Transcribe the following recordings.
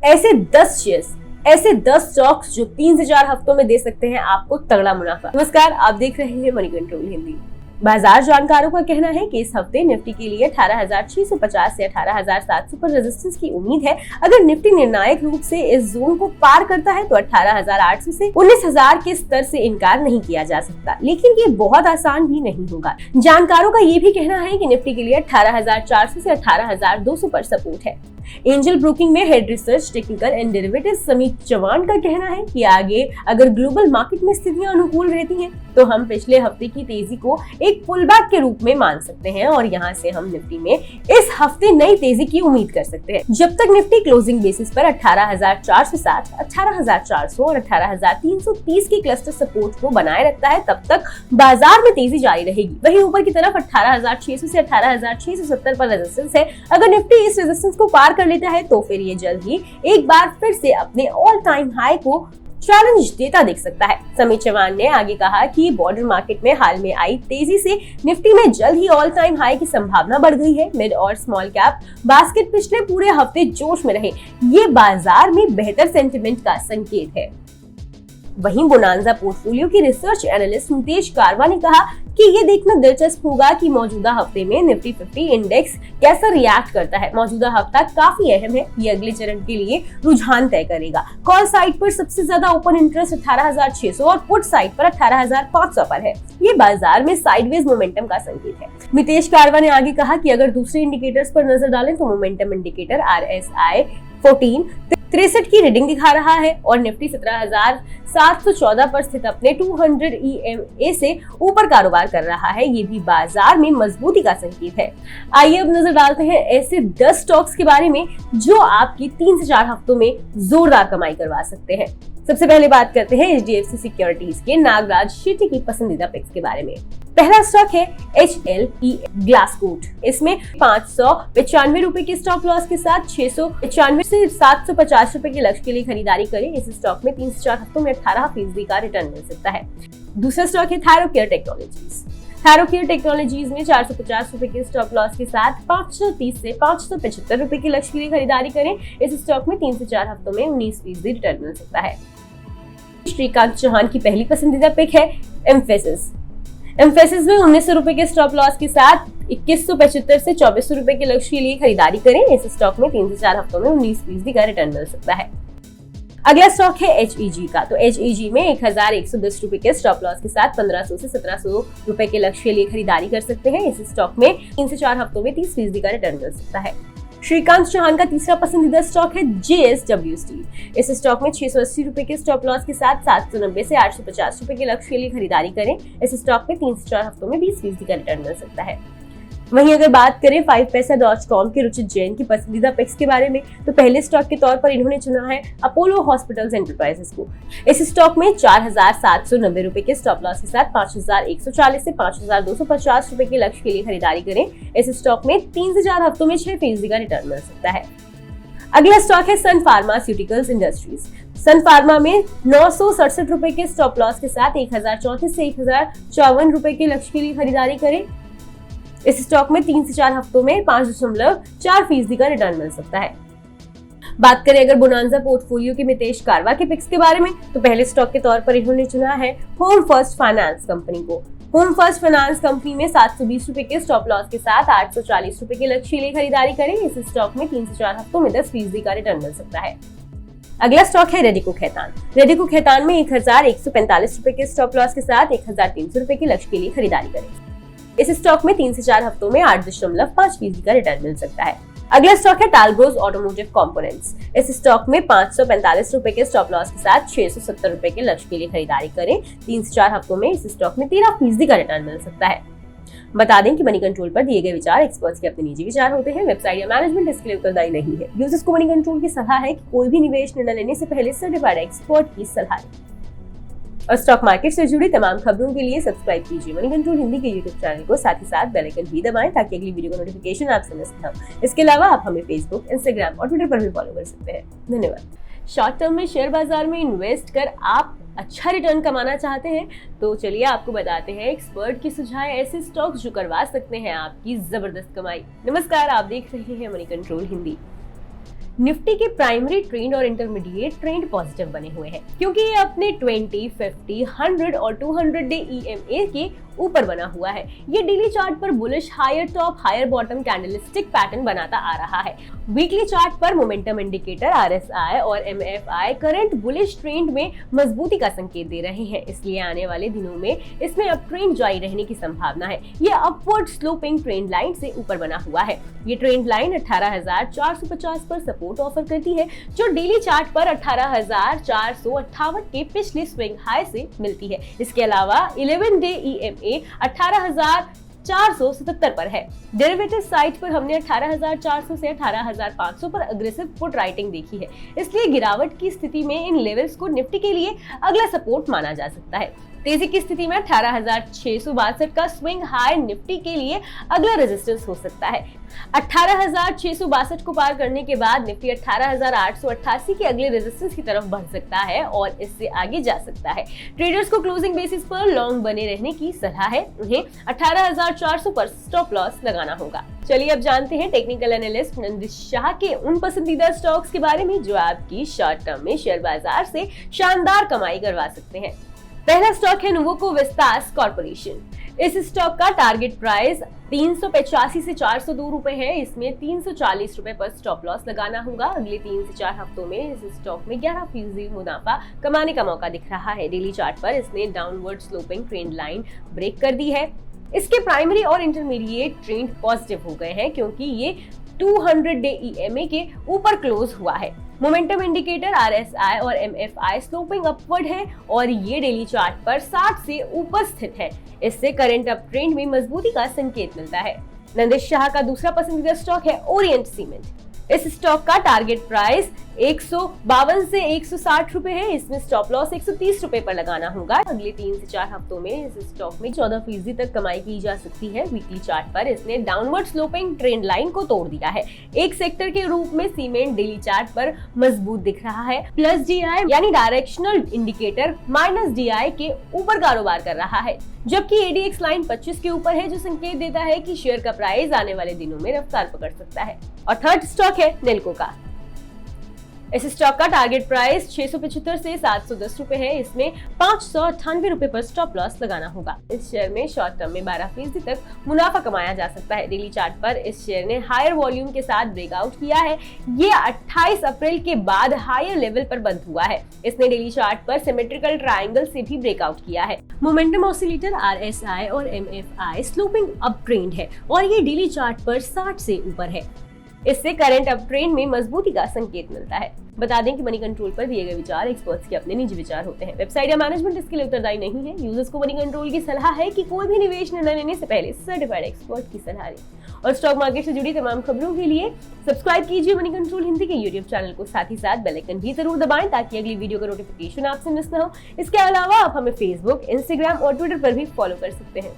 ऐसे 10 शेयर्स, ऐसे 10 स्टॉक्स जो 3 से 4 हफ्तों में दे सकते हैं आपको तगड़ा मुनाफा। नमस्कार, आप देख रहे हैं मनी कंट्रोल हिंदी। बाजार जानकारों का कहना है कि इस हफ्ते निफ्टी के लिए 18,650 से 18,700 पर रेजिस्टेंस की उम्मीद है। अगर निफ्टी निर्णायक रूप से इस जोन को पार करता है तो 18,800 से 19,000 के स्तर से इनकार नहीं किया जा सकता, लेकिन ये बहुत आसान भी नहीं होगा। जानकारों का ये भी कहना है कि निफ्टी के लिए 18,400 से 18,200 पर सपोर्ट है। एंजल ब्रोकिंग में head research technical and derivative Sameet Chauhan का कहना है कि आगे अगर ग्लोबल मार्केट में स्थितियां अनुकूल रहती हैं तो हम पिछले हफ्ते की तेजी को एक पुलबैक के रूप में मान सकते हैं और यहां से हम निफ्टी में इस हफ्ते नई तेजी की उम्मीद कर सकते हैं। जब तक निफ्टी क्लोजिंग बेसिस पर 18,460, 18,400 और 18,330 के क्लस्टर सपोर्ट को बनाए रखता है तब तक बाजार में तेजी जारी रहेगी। वहीं ऊपर की तरफ 18,600 से 18,670 पर रेजिस्टेंस है। अगर निफ्टी इस रेजिस्टेंस को पार कर लेता है तो फिर ये जल्द ही एक बार फिर से अपने ऑल टाइम हाई को चैलेंज देता दिख सकता है। समीत चौहान ने आगे कहा कि बॉर्डर मार्केट में हाल में आई तेजी से निफ्टी में जल्द ही ऑल टाइम हाई की संभावना बढ़ गई है। मिड और स्मॉल कैप बास्केट पिछले पूरे हफ्ते जोश में रहे, ये बाजार में बेहतर सेंटिमेंट का संकेत है। वहीं बोनांजा पोर्टफोलियो की रिसर्च एनालिस्ट नितेश कारवा ने कहा कि ये देखना दिलचस्प होगा कि मौजूदा हफ्ते में निफ्टी 50 इंडेक्स कैसा रिएक्ट करता है। मौजूदा हफ्ता काफी अहम है, ये अगले चरण के लिए रुझान तय करेगा। कॉल साइड पर सबसे ज्यादा ओपन इंटरेस्ट 18,600 और पुट साइड पर 18,500 पर है। ये बाजार में साइडवेज मोमेंटम का संकेत है। नितेश कारवा ने आगे कहा कि अगर दूसरे इंडिकेटर्स पर नजर डालें तो मोमेंटम इंडिकेटर RSI 14 63 की रीडिंग दिखा रहा है और निफ्टी 17,714 पर स्थित अपने 200 EMA से ऊपर कारोबार कर रहा है। ये भी बाजार में मजबूती का संकेत है। आइए अब नजर डालते हैं ऐसे 10 स्टॉक्स के बारे में जो आपकी 3 से 4 हफ्तों में जोरदार कमाई करवा सकते हैं। सबसे पहले बात करते हैं HDFC सिक्योरिटीज के नागराज शेट्टी की पसंदीदा पिक्स के बारे में। पहला स्टॉक है HLE ग्लासकोट। इसमें 595 रुपए के स्टॉप लॉस के साथ 695 से 750 रुपए के लक्ष्य के लिए खरीदारी करें। इस स्टॉक में 3 से 4 हफ्तों में 18% का रिटर्न मिल सकता है। दूसरा स्टॉक है थायरोकेयर टेक्नोलॉजीज। थायरोकेयर टेक्नोलॉजीज में 450 रुपए के स्टॉप लॉस के साथ 530 से 575 रुपए के लक्ष्य के लिए खरीदारी करें। इस स्टॉक में 3 से 4 हफ्तों में 19% रिटर्न मिल सकता है। श्रीकांत चौहान की पहली पसंदीदा पिक है एम्फेसिस। एम्फेसिस में 1900 रुपए के स्टॉप लॉस के साथ 2175 से 2400 रुपए के लक्ष्य के लिए खरीदारी करें। इस स्टॉक में 3 से 4 हफ्तों में 19% का रिटर्न मिल सकता है। अगला स्टॉक है HEG का। तो HEG में 1110 रुपए के स्टॉप लॉस के साथ 1500 से 1700 रुपए के लक्ष्य के लिए खरीदारी कर सकते हैं। इस स्टॉक में 3 से 4 हफ्तों में 30% का रिटर्न मिल सकता है। श्रीकांत चौहान का तीसरा पसंदीदा स्टॉक है JSW स्टील। इस स्टॉक में 680 रुपए के स्टॉप लॉस के साथ 790 से 850 रुपए के लक्ष्य के लिए खरीदारी करें। इस स्टॉक में 3 से 4 हफ्तों में 20% का रिटर्न मिल सकता है। वहीं अगर बात करें 5paisa.com के रुचित जैन की पसंदीदा पिक्स के बारे में तो पहले स्टॉक के तौर पर इन्होंने चुना है अपोलो हॉस्पिटल्स एंटरप्राइजेस को। इस स्टॉक में 4,790 रुपए के स्टॉप लॉस के साथ 5,140 से 5,250 रुपए के लक्ष्य के लिए खरीदारी करें। इस स्टॉक में 3 से 4 हफ्तों में 6% का रिटर्न मिल सकता है। अगला स्टॉक है सन फार्मास्यूटिकल्स इंडस्ट्रीज। सन फार्मा में 967 रुपए के स्टॉप लॉस के साथ 1,034 से 1,054 रुपए के लक्ष्य के लिए खरीदारी करें। इस स्टॉक में 3 से 4 हफ्तों में 5.4% का रिटर्न मिल सकता है। बात करें अगर बोनांजा पोर्टफोलियो के नितेश कारवा के पिक्स के बारे में तो पहले स्टॉक के तौर पर इन्होंने चुना है होम फर्स्ट फाइनेंस कंपनी को। होम फर्स्ट फाइनेंस कंपनी में 720 रुपए के स्टॉप लॉस के साथ 840 रुपए के लक्ष्य के लिए खरीदारी करें। इस स्टॉक में 3 से 4 हफ्तों में 10% का रिटर्न मिल सकता है। अगला स्टॉक है रेडिको खैतान। रेडिको खैतान में 1,145 रुपए के स्टॉप लॉस के साथ 1,300 रुपए के लक्ष्य के लिए खरीदारी करें। इस स्टॉक में 3 से 4 हफ्तों में 8.5% का रिटर्न मिल सकता है। अगला स्टॉक है टालब्रोज ऑटोमोटिव कंपोनेंट्स। इस स्टॉक में 545 रुपए के स्टॉप लॉस के साथ 670 रुपए के लक्ष्य के लिए खरीदारी करें। 3 से 4 हफ्तों में इस स्टॉक में 13% का रिटर्न मिल सकता है। बता दें कि मनी कंट्रोल पर दिए गए विचार एक्सपर्ट्स के अपने निजी विचार होते हैं। वेबसाइट या मैनेजमेंट इसके लिए उत्तरदायी नहीं है। यूजर्स को मनी कंट्रोल की सलाह है कि कोई भी निवेश निर्णय लेने से पहले सर्टिफाइड एक्सपर्ट की सलाह लें। और स्टॉक मार्केट से जुड़ी तमाम खबरों के लिए सब्सक्राइब कीजिए मनी कंट्रोल हिंदी के यूट्यूब चैनल को। साथ ही साथ बेल आइकन भी दबाएं ताकि अगली वीडियो का नोटिफिकेशन आपसे मिस ना हो। इसके अलावा आप हमें फेसबुक, इंस्टाग्राम और ट्विटर पर भी फॉलो कर सकते हैं। धन्यवाद। शॉर्ट टर्म में शेयर बाजार में इन्वेस्ट कर आप अच्छा रिटर्न कमाना चाहते हैं तो चलिए आपको बताते हैं एक्सपर्ट की सुझाव ऐसे स्टॉक्स जो करवा सकते हैं आपकी जबरदस्त कमाई। नमस्कार, आप देख रहे हैं मनी कंट्रोल हिंदी। निफ्टी के प्राइमरी ट्रेंड और इंटरमीडिएट ट्रेंड पॉजिटिव बने हुए हैं क्योंकि ये अपने 20, 50, 100 और 200 डे EMA के ऊपर बना हुआ है। ये डेली चार्ट पर bullish higher top higher bottom candlestick pattern बनाता आ रहा है। वीकली चार्ट पर मोमेंटम इंडिकेटर RSI और MFI करंट बुलिश ट्रेंड में मजबूती का संकेत दे रहे हैं, इसलिए आने वाले दिनों में इसमें अप ट्रेंड जारी रहने की संभावना है। ये अपवर्ड स्लोपिंग ट्रेंड लाइन से ऊपर बना हुआ है। ये ट्रेंड लाइन 18,450 पर सपोर्ट ऑफर करती है, जो डेली चार्ट पर 18,458 के पिछले स्विंग हाई से मिलती है। इसके अलावा 11 डे EMA 18,477 पर है। डेरिवेटिव साइट पर हमने 18,400 से 18,500 पर अग्रेसिव पुट राइटिंग देखी है, इसलिए गिरावट की स्थिति में इन लेवल्स को निफ्टी के लिए अगला सपोर्ट माना जा सकता है। तेजी की स्थिति में 18,662 का स्विंग हाई निफ्टी के लिए अगला रेजिस्टेंस हो सकता है। 18,662 को पार करने के बाद निफ्टी 18,888 के अगले रेजिस्टेंस की तरफ बढ़ सकता है और इससे आगे जा सकता है। ट्रेडर्स को क्लोजिंग बेसिस पर लॉन्ग बने रहने की सलाह है। उन्हें 18,400 पर स्टॉप लॉस लगाना होगा। चलिए अब जानते हैं टेक्निकल एनालिस्ट नंदिश शाह के उन पसंदीदा स्टॉक्स के बारे में जो आपकी शॉर्ट टर्म में शेयर बाजार से शानदार कमाई करवा सकते हैं। पहला स्टॉक है नुवोको विस्तास कॉर्पोरेशन। इस स्टॉक का टारगेट प्राइस 385 से 402 रुपए है। इसमें 340 रुपए पर स्टॉप लॉस लगाना होगा। अगले 3 से 4 हफ्तों में इस स्टॉक में 11% मुनाफा कमाने का मौका दिख रहा है। डेली चार्ट पर इसने downward sloping trend line break कर दी है। इसके प्राइमरी और इंटरमीडिएट ट्रेंड पॉजिटिव हो गए हैं क्योंकि ये 200 डे EMA के ऊपर क्लोज हुआ है। मोमेंटम इंडिकेटर RSI और MFI स्लोपिंग अपवर्ड है और ये डेली चार्ट पर 60 से ऊपर स्थित है। इससे करंट अप ट्रेंड में मजबूती का संकेत मिलता है। नंदिश शाह का दूसरा पसंदीदा स्टॉक है ओरिएंट सीमेंट। इस स्टॉक का टारगेट प्राइस 152 से 160 रुपए है। इसमें स्टॉप लॉस 130 रुपए पर लगाना होगा। अगले 3 से 4 हफ्तों में इस स्टॉक में 14% तक कमाई की जा सकती है। वीकली चार्ट पर इसने डाउनवर्ड स्लोपिंग ट्रेंड लाइन को तोड़ दिया है। एक सेक्टर के रूप में सीमेंट डेली चार्ट पर मजबूत दिख रहा है। प्लस DI यानी डायरेक्शनल इंडिकेटर माइनस DI के ऊपर कारोबार कर रहा है, जबकि ADX लाइन 25 के ऊपर है, जो संकेत देता है कि शेयर का प्राइस आने वाले दिनों में रफ्तार पकड़ सकता है। और थर्ड स्टॉक है नेल्को का। इस स्टॉक का टारगेट प्राइस 675 से 710 रुपए है। इसमें 598 रुपए पर स्टॉप लॉस लगाना होगा। इस शेयर में शॉर्ट टर्म में 12% तक मुनाफा कमाया जा सकता है। डेली चार्ट पर इस शेयर ने हायर वॉल्यूम के साथ ब्रेकआउट किया है। ये 28 अप्रैल के बाद हायर लेवल पर बंद हुआ है। इसने डेली चार्ट पर सिमेट्रिकल ट्रायंगल से भी ब्रेकआउट किया है। मोमेंटम ऑसिलेटर RSI और MFI स्लोपिंग अप ट्रेंड है और ये डेली चार्ट पर 60 से ऊपर है। इससे करंट अप ट्रेंड में मजबूती का संकेत मिलता है। बता दें कि मनी कंट्रोल पर दिए गए विचार एक्सपर्ट्स के अपने निजी विचार होते हैं। वेबसाइट या मैनेजमेंट इसके लिए उत्तरदायी नहीं है। यूजर्स को मनी कंट्रोल की सलाह है कि कोई भी निवेश निर्णय लेने से पहले सर्टिफाइड एक्सपर्ट की सलाह लें। और स्टॉक मार्केट से जुड़ी तमाम खबरों के लिए सब्सक्राइब कीजिए मनी कंट्रोल हिंदी के यूट्यूब चैनल को। साथ ही साथ बेल आइकन भी जरूर दबाएं ताकि अगली वीडियो का नोटिफिकेशन आपसे मिस न हो। इसके अलावा आप हमें फेसबुक, इंस्टाग्राम और ट्विटर पर भी फॉलो कर सकते हैं।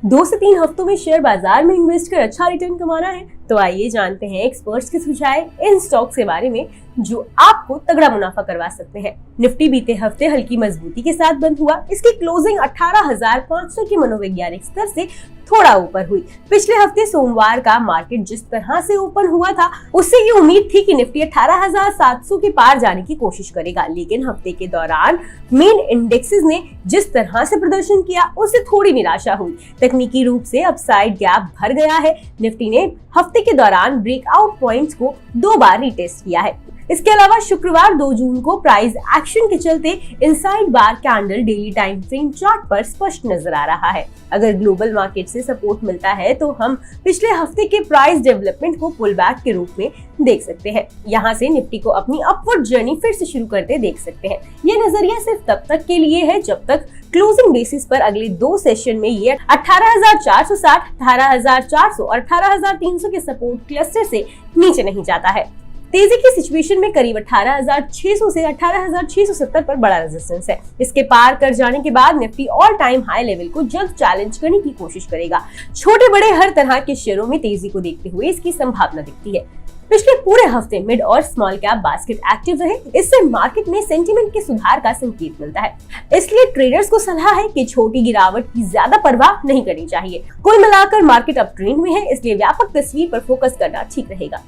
2 से 3 हफ्तों में शेयर बाजार में इन्वेस्ट कर अच्छा रिटर्न कमाना है तो आइए जानते हैं एक्सपर्ट्स के सुझाव इन स्टॉक्स के बारे में जो आपको तगड़ा मुनाफा करवा सकते हैं। निफ्टी बीते हफ्ते हल्की मजबूती के साथ बंद हुआ। इसकी क्लोजिंग 18,500 के मनोवैज्ञानिक स्तर से थोड़ा ऊपर हुई। पिछले हफ्ते सोमवार का मार्केट जिस तरह से ओपन हुआ था उससे ये उम्मीद थी कि निफ्टी 18,700 के पार जाने की कोशिश करेगा, लेकिन हफ्ते के दौरान मेन इंडेक्सेस ने जिस तरह से प्रदर्शन किया उससे थोड़ी निराशा हुई। तकनीकी रूप से अपसाइड गैप भर गया है। निफ्टी ने हफ्ते के दौरान ब्रेकआउट पॉइंट्स को 2 बार रीटेस्ट किया है। इसके अलावा शुक्रवार 2 जून को प्राइस एक्शन के चलते inside bar candle daily time frame chart पर स्पष्ट नजर आ रहा है। अगर ग्लोबल मार्केट से सपोर्ट मिलता है तो हम पिछले हफ्ते के प्राइस डेवलपमेंट को पुल बैक के रूप में देख सकते हैं। यहाँ से निफ्टी को अपनी अपवर्ड जर्नी फिर से शुरू करते देख सकते हैं। ये नजरिया सिर्फ तब तक के लिए है जब तक क्लोजिंग बेसिस पर अगले 2 सेशन में ये 18,460, 18,400 और 18,300 के सपोर्ट क्लस्टर से नीचे नहीं जाता है। तेजी की सिचुएशन में करीब 18,600 से 18,670 पर बड़ा रेजिस्टेंस है। इसके पार कर जाने के बाद Nifty all time high level को जल्द चैलेंज करने की कोशिश करेगा। छोटे बड़े हर तरह के शेयरों में तेजी को देखते हुए इसकी संभावना दिखती है। पिछले पूरे हफ्ते मिड और स्मॉल कैप बास्केट एक्टिव रहे। इससे मार्केट में सेंटीमेंट के सुधार का संकेत मिलता है। इसलिए ट्रेडर्स को सलाह है कि छोटी गिरावट की ज्यादा परवाह नहीं करनी चाहिए। कुल मिलाकर मार्केट अप ट्रेंड में है, इसलिए व्यापक तस्वीर पर फोकस करना ठीक रहेगा।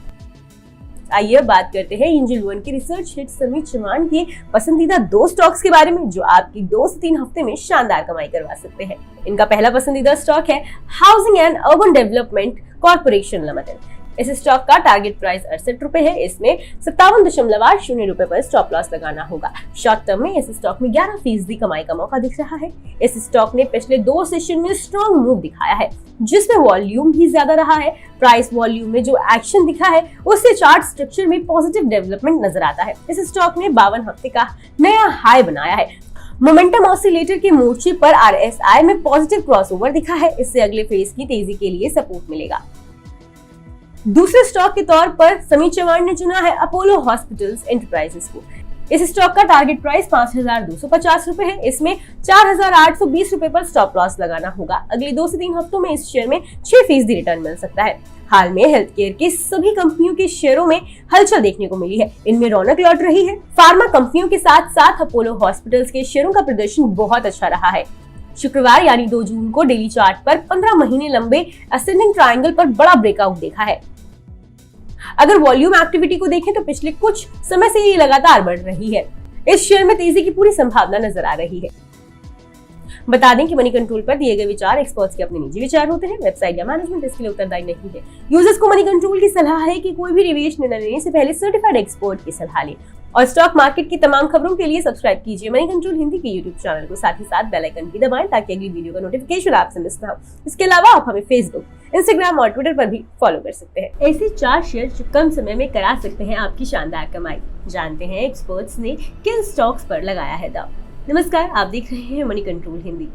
आइए अब बात करते हैं एंजल वन की रिसर्च हेड समीर चौहान के पसंदीदा 2 स्टॉक्स के बारे में जो आपकी 2 से 3 हफ्ते में शानदार कमाई करवा सकते हैं। इनका पहला पसंदीदा स्टॉक है housing and urban development corporation limited. इस स्टॉक का टारगेट प्राइस 68 रुपए है। इसमें 57.80 रुपए पर स्टॉप लॉस लगाना होगा। शॉर्ट टर्म में इस स्टॉक में 11% कमाई का मौका दिख रहा है। इस स्टॉक ने पिछले 2 सेशन में स्ट्रॉन्ग मूव दिखाया है, जिसमें वॉल्यूम भी ज्यादा रहा है। प्राइस वॉल्यूम में जो एक्शन दिखा है उससे चार्ट स्ट्रक्चर में पॉजिटिव डेवलपमेंट नजर आता है। इस स्टॉक ने 52 हफ्ते का नया हाई बनाया है। मोमेंटम ऑसिलेटर के मोर्चे पर RSI में पॉजिटिव क्रॉसओवर दिखा है। इससे अगले फेज की तेजी के लिए सपोर्ट मिलेगा। दूसरे स्टॉक के तौर पर समीर चौहान ने चुना है अपोलो हॉस्पिटल्स एंटरप्राइजेस को। इस स्टॉक का टारगेट प्राइस 5,250 रुपए है। इसमें 4,820 रुपए पर स्टॉप लॉस लगाना होगा। अगले 2 से 3 हफ्तों में इस शेयर में 6% रिटर्न मिल सकता है। हाल में हेल्थ केयर के सभी कंपनियों के शेयरों में हलचल देखने को मिली है। इनमें रौनक लौट रही है। फार्मा कंपनियों के साथ साथ अपोलो हॉस्पिटल्स के शेयरों का प्रदर्शन बहुत अच्छा रहा है। शुक्रवार यानी 2 जून को डेली चार्ट पर 15 महीने लंबे असेंडिंग ट्रायंगल पर बड़ा ब्रेकआउट देखा है। अगर वॉल्यूम एक्टिविटी को देखें तो पिछले कुछ समय से ये लगातार बढ़ रही है। इस शेयर में तेजी की पूरी संभावना नजर आ रही है। बता दें कि मनी कंट्रोल पर दिए गए विचार एक्सपर्ट्स के अपने निजी विचार होते हैं। वेबसाइट या मैनेजमेंट इसके लिए उत्तरदायी नहीं है। यूजर्स को मनी कंट्रोल की सलाह है कि कोई भी निवेश निर्णय लेने से पहले सर्टिफाइड एक्सपर्ट की सलाह लें। और स्टॉक मार्केट की तमाम खबरों के लिए सब्सक्राइब कीजिए मनी कंट्रोल हिंदी के यूट्यूब चैनल को। साथ ही साथ बेल आइकन भी दबाएं ताकि अगली वीडियो का नोटिफिकेशन आपसे मिस ना हो। इसके अलावा आप हमें फेसबुक, इंस्टाग्राम और ट्विटर पर भी फॉलो कर सकते हैं। ऐसे 4 शेयर जो कम समय में करा सकते हैं आपकी शानदार कमाई। जानते हैं एक्सपर्ट्स ने किन स्टॉक्स पर लगाया है दांव। नमस्कार, आप देख रहे हैं मनी कंट्रोल हिंदी।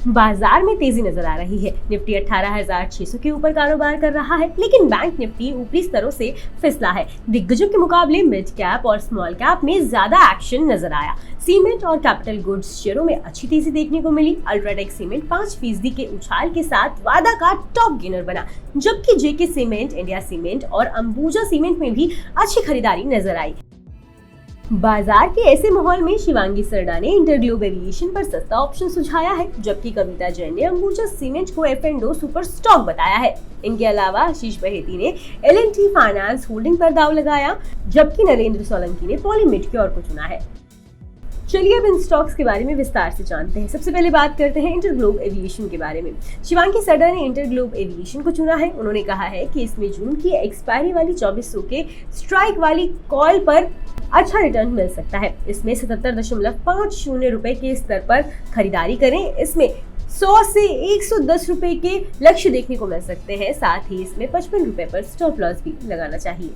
बाजार में तेजी नजर आ रही है। निफ्टी 18,600 के ऊपर कारोबार कर रहा है, लेकिन बैंक निफ्टी ऊपरी स्तरों से फिसला है। दिग्गजों के मुकाबले मिड कैप और स्मॉल कैप में ज्यादा एक्शन नजर आया। सीमेंट और कैपिटल गुड्स शेयरों में अच्छी तेजी देखने को मिली। अल्ट्राटेक सीमेंट 5% के उछाल के साथ वादा का टॉप गेनर बना, जबकि जेके सीमेंट, इंडिया सीमेंट और अंबुजा सीमेंट में भी अच्छी खरीदारी नजर आई। बाजार के ऐसे माहौल में शिवांगी सरडा ने इंटरग्लोब एविएशन पर सस्ता ऑप्शन सुझाया है, जबकि कविता जैन ने अंबुजा सीमेंट को F&O सुपर स्टॉक बताया है। इनके अलावा आशीष बहेती ने L&T फाइनेंस होल्डिंग पर दांव लगाया, जबकि नरेंद्र सोलंकी ने पॉली मेडक्योर को चुना है। चलिए अब इन स्टॉक्स के बारे में विस्तार से जानते हैं। सबसे पहले बात करते हैं इंटरग्लोब एविएशन के बारे में। शिवांगी सरडा ने इंटरग्लोब एविएशन को चुना है। उन्होंने कहा है कि इसमें जून की एक्सपायरी वाली 2400 के स्ट्राइक वाली कॉल पर अच्छा रिटर्न मिल सकता है। इसमें 77.50 रुपए के स्तर पर खरीदारी करें। इसमें 100 से 110 रुपए के लक्ष्य देखने को मिल सकते हैं। साथ ही इसमें 55 रुपए पर स्टॉप लॉस भी लगाना चाहिए।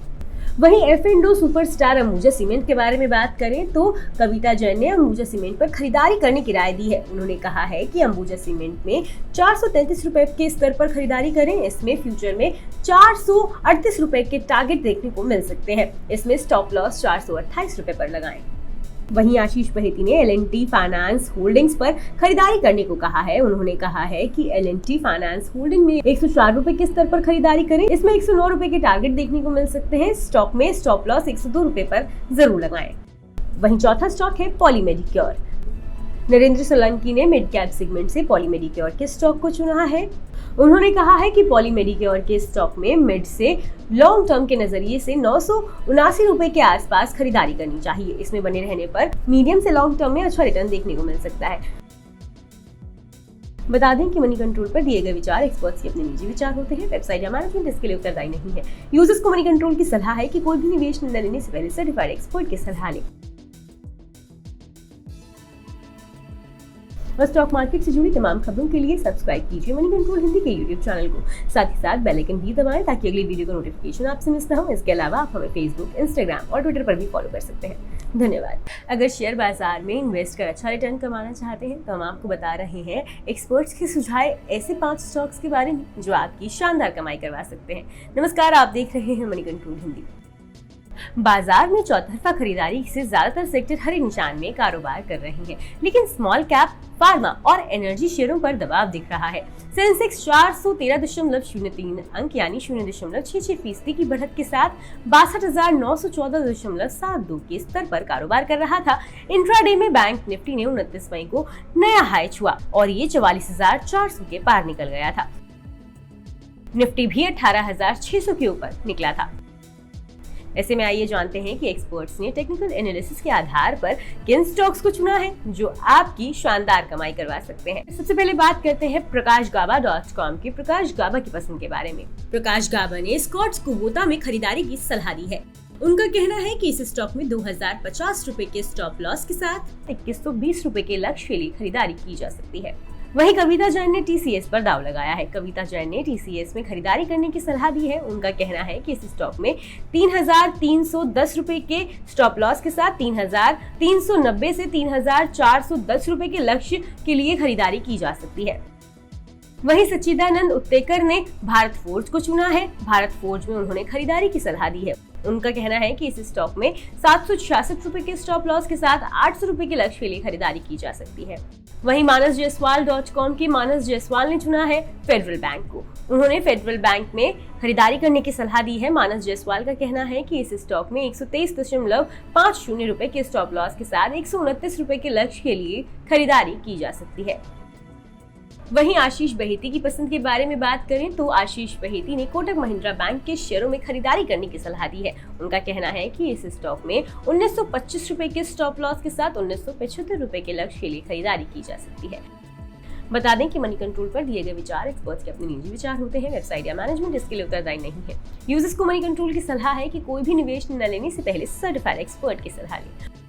वहीं F&O सुपरस्टार अंबुजा सीमेंट के बारे में बात करें तो कविता जैन ने अंबुजा सीमेंट पर खरीदारी करने की राय दी है। उन्होंने कहा है कि अंबुजा सीमेंट में 433 रुपए के स्तर पर खरीदारी करें। इसमें फ्यूचर में 438 रुपए के टारगेट देखने को मिल सकते हैं। इसमें स्टॉप लॉस 428 रुपए पर लगाएं। वहीं आशीष बहेती ने L&T फाइनेंस होल्डिंग्स पर खरीदारी करने को कहा है। उन्होंने कहा है कि L&T फाइनेंस होल्डिंग में 104 रुपए के स्तर पर खरीदारी करें। इसमें 109 रुपए के टारगेट देखने को मिल सकते हैं। स्टॉक में स्टॉप लॉस 102 रुपए पर जरूर लगाएं। वहीं चौथा स्टॉक है पॉली मेडक्योर। नरेंद्र सोलंकी ने मिड कैप सेगमेंट से पॉली मेडक्योर के स्टॉक को चुना है। उन्होंने कहा है कि पॉली मेडक्योर के स्टॉक में मिड से लॉन्ग टर्म के नजरिए से 979 रुपए के आसपास खरीदारी करनी चाहिए। इसमें बने रहने पर मीडियम से लॉन्ग टर्म में अच्छा रिटर्न देखने को मिल सकता है। बता दें कि मनी कंट्रोल पर दिए गए विचार एक्सपर्ट्स के अपने निजी विचार होते हैं। वेबसाइट या मैनेजमेंट इसके लिए उत्तरदायी नहीं है। यूजर्स को मनी कंट्रोल की सलाह है कि कोई भी निवेश निर्णय लेने से पहले सर्टिफाइड एक्सपर्ट की सलाह लें। और स्टॉक मार्केट से जुड़ी तमाम खबरों के लिए सब्सक्राइब कीजिए मनी कंट्रोल हिंदी के यूट्यूब चैनल को। साथ ही साथ बेल आइकन भी दबाएं ताकि अगली वीडियो का नोटिफिकेशन आपसे मिस ना हो। इसके अलावा आप हमें फेसबुक, इंस्टाग्राम और ट्विटर पर भी फॉलो कर सकते हैं। धन्यवाद। अगर शेयर बाजार में इन्वेस्ट कर अच्छा रिटर्न कमाना चाहते हैं तो हम आपको बता रहे हैं एक्सपर्ट्स के सुझाए ऐसे 5 स्टॉक्स के बारे में जो आपकी शानदार कमाई करवा सकते हैं। नमस्कार, आप देख रहे हैं मनी कंट्रोल हिंदी। बाजार में चौतरफा खरीदारी से ज्यादातर सेक्टर हरे निशान में कारोबार कर रहे हैं, लेकिन स्मॉल कैप, फार्मा और एनर्जी शेयरों पर दबाव दिख रहा है। सेंसेक्स 413.03 अंक यानी 0.66% की बढ़त के साथ 62,914.72 के स्तर पर कारोबार कर रहा था। इंट्राडे में बैंक निफ्टी ने 29 मई को नया हाई छुआ और ये 44,400 के पार निकल गया था। निफ्टी भी 18,600 के ऊपर निकला था। ऐसे में आइए जानते हैं कि एक्सपर्ट्स ने टेक्निकल एनालिसिस के आधार पर किन स्टॉक्स को चुना है जो आपकी शानदार कमाई करवा सकते हैं। सबसे पहले बात करते हैं PrakashGaba.com के प्रकाश गाबा की पसंद के बारे में। प्रकाश गाबा ने स्कॉट्स कुबोटा में खरीदारी की सलाह दी है। उनका कहना है कि इस स्टॉक में 2050 रुपए के स्टॉप लॉस के साथ 2120 रुपए के लक्ष्य के लिए खरीदारी की जा सकती है। वहीं कविता जैन ने TCS पर दाव लगाया है। कविता जैन ने TCS में खरीदारी करने की सलाह दी है। उनका कहना है कि इस स्टॉक में 3310 रुपए के स्टॉप लॉस के साथ 3390 से 3410 रुपए के लक्ष्य के लिए खरीदारी की जा सकती है। वहीं सच्चिदानंद उत्तेकर ने भारत फोर्ज को चुना है। भारत फोर्ज में उन्होंने खरीदारी की सलाह दी है। उनका कहना है कि इस स्टॉक में 766 रुपए के स्टॉप लॉस के साथ 800 रुपए के लक्ष्य के लिए खरीदारी की जा सकती है। वहीं ManasJaiswal.com के मानस जायसवाल ने चुना है फेडरल बैंक को। उन्होंने फेडरल बैंक में खरीदारी करने की सलाह दी है। मानस जायसवाल का कहना है कि इस स्टॉक में 123.50 रुपए के स्टॉप लॉस के साथ 129 रुपए के लक्ष्य के लिए खरीदारी की जा सकती है। वहीं आशीष बहेती की पसंद के बारे में बात करें तो आशीष बहेती ने कोटक महिंद्रा बैंक के शेयरों में खरीदारी करने की सलाह दी है। उनका कहना है कि इस स्टॉक में 1925 रुपए के स्टॉप लॉस के साथ 1975 रुपए के लक्ष्य के लिए खरीदारी की जा सकती है। बता दें कि मनी कंट्रोल पर दिए गए विचार एक्सपर्ट्स के अपने निजी विचार होते हैं। वेबसाइट या मैनेजमेंट इसके लिए उत्तरदायी नहीं है। यूजर्स को मनी कंट्रोल की सलाह है कि कोई भी निवेश न लेने से पहले सर्टिफाइड एक्सपर्ट की सलाह लें।